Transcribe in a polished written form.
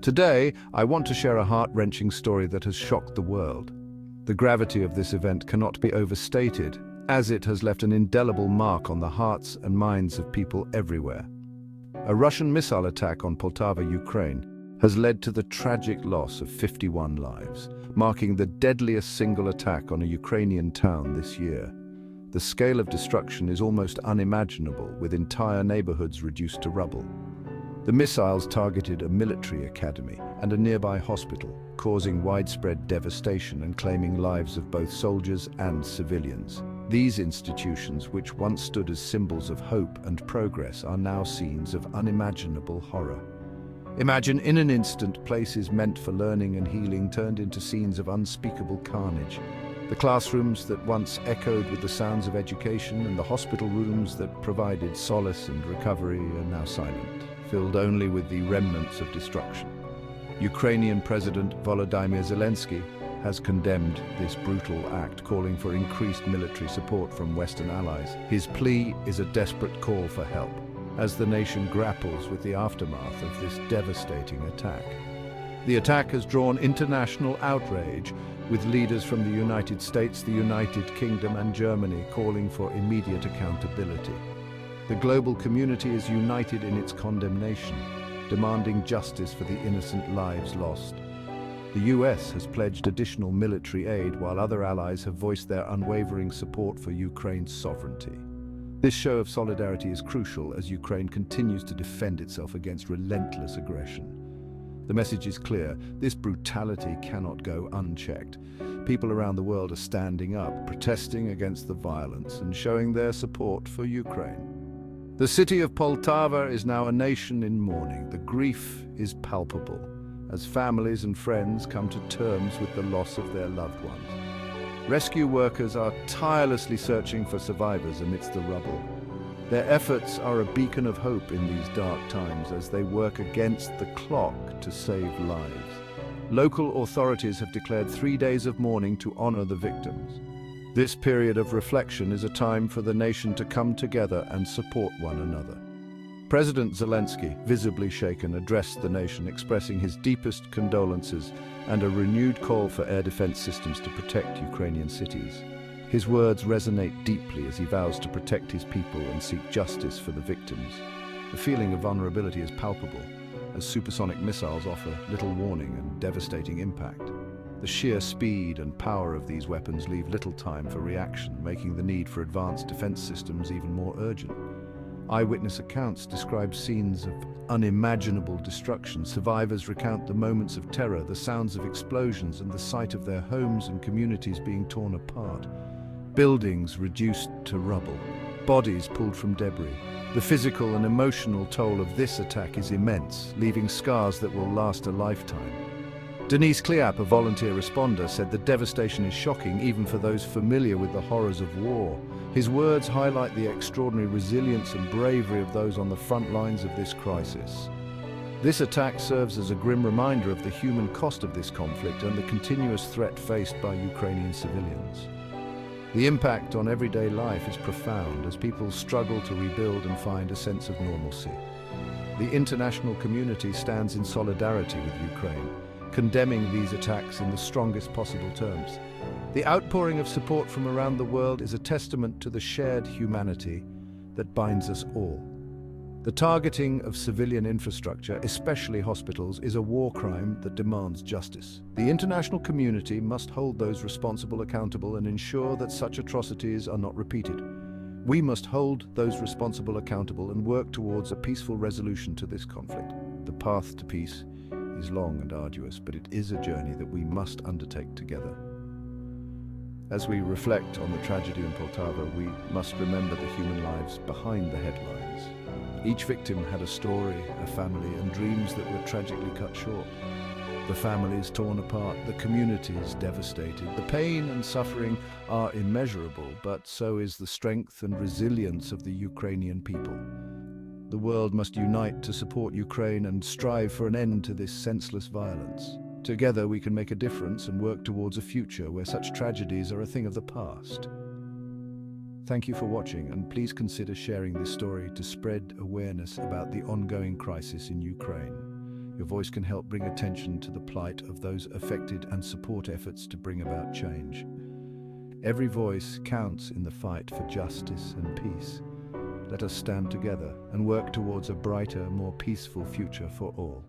Today, I want to share a heart-wrenching story that has shocked the world. The gravity of this event cannot be overstated, as it has left an indelible mark on the hearts and minds of people everywhere. A Russian missile attack on Poltava, Ukraine, has led to the tragic loss of 51 lives, marking the deadliest single attack on a Ukrainian town this year. The scale of destruction is almost unimaginable, with entire neighborhoods reduced to rubble. The missiles targeted a military academy and a nearby hospital, causing widespread devastation and claiming lives of both soldiers and civilians. These institutions, which once stood as symbols of hope and progress, are now scenes of unimaginable horror. Imagine in an instant places meant for learning and healing turned into scenes of unspeakable carnage. The classrooms that once echoed with the sounds of education and the hospital rooms that provided solace and recovery are now silent, filled only with the remnants of destruction. Ukrainian President Volodymyr Zelensky has condemned this brutal act, calling for increased military support from Western allies. His plea is a desperate call for help, as the nation grapples with the aftermath of this devastating attack. The attack has drawn international outrage, with leaders from the United States, the United Kingdom and Germany calling for immediate accountability. The global community is united in its condemnation, demanding justice for the innocent lives lost. The US has pledged additional military aid, while other allies have voiced their unwavering support for Ukraine's sovereignty. This show of solidarity is crucial as Ukraine continues to defend itself against relentless aggression. The message is clear: this brutality cannot go unchecked. People around the world are standing up, protesting against the violence and showing their support for Ukraine. The city of Poltava is now a nation in mourning. The grief is palpable as families and friends come to terms with the loss of their loved ones. Rescue workers are tirelessly searching for survivors amidst the rubble. Their efforts are a beacon of hope in these dark times as they work against the clock to save lives. Local authorities have declared 3 days of mourning to honor the victims. This period of reflection is a time for the nation to come together and support one another. President Zelensky, visibly shaken, addressed the nation, expressing his deepest condolences and a renewed call for air defense systems to protect Ukrainian cities. His words resonate deeply as he vows to protect his people and seek justice for the victims. The feeling of vulnerability is palpable, as supersonic missiles offer little warning and devastating impact. The sheer speed and power of these weapons leave little time for reaction, making the need for advanced defense systems even more urgent. Eyewitness accounts describe scenes of unimaginable destruction. Survivors recount the moments of terror, the sounds of explosions, and the sight of their homes and communities being torn apart. Buildings reduced to rubble, bodies pulled from debris. The physical and emotional toll of this attack is immense, leaving scars that will last a lifetime. Denise Kleap, a volunteer responder, said the devastation is shocking even for those familiar with the horrors of war. His words highlight the extraordinary resilience and bravery of those on the front lines of this crisis. This attack serves as a grim reminder of the human cost of this conflict and the continuous threat faced by Ukrainian civilians. The impact on everyday life is profound as people struggle to rebuild and find a sense of normalcy. The international community stands in solidarity with Ukraine, condemning these attacks in the strongest possible terms. The outpouring of support from around the world is a testament to the shared humanity that binds us all. The targeting of civilian infrastructure, especially hospitals, is a war crime that demands justice. The international community must hold those responsible accountable and ensure that such atrocities are not repeated. We must hold those responsible accountable and work towards a peaceful resolution to this conflict. The path to peace is long and arduous, but it is a journey that we must undertake together. As we reflect on the tragedy in Poltava, we must remember the human lives behind the headlines. Each victim had a story, a family, and dreams that were tragically cut short. The families torn apart, the communities devastated. The pain and suffering are immeasurable, but so is the strength and resilience of the Ukrainian people. The world must unite to support Ukraine and strive for an end to this senseless violence. Together we can make a difference and work towards a future where such tragedies are a thing of the past. Thank you for watching, and please consider sharing this story to spread awareness about the ongoing crisis in Ukraine. Your voice can help bring attention to the plight of those affected and support efforts to bring about change. Every voice counts in the fight for justice and peace. Let us stand together and work towards a brighter, more peaceful future for all.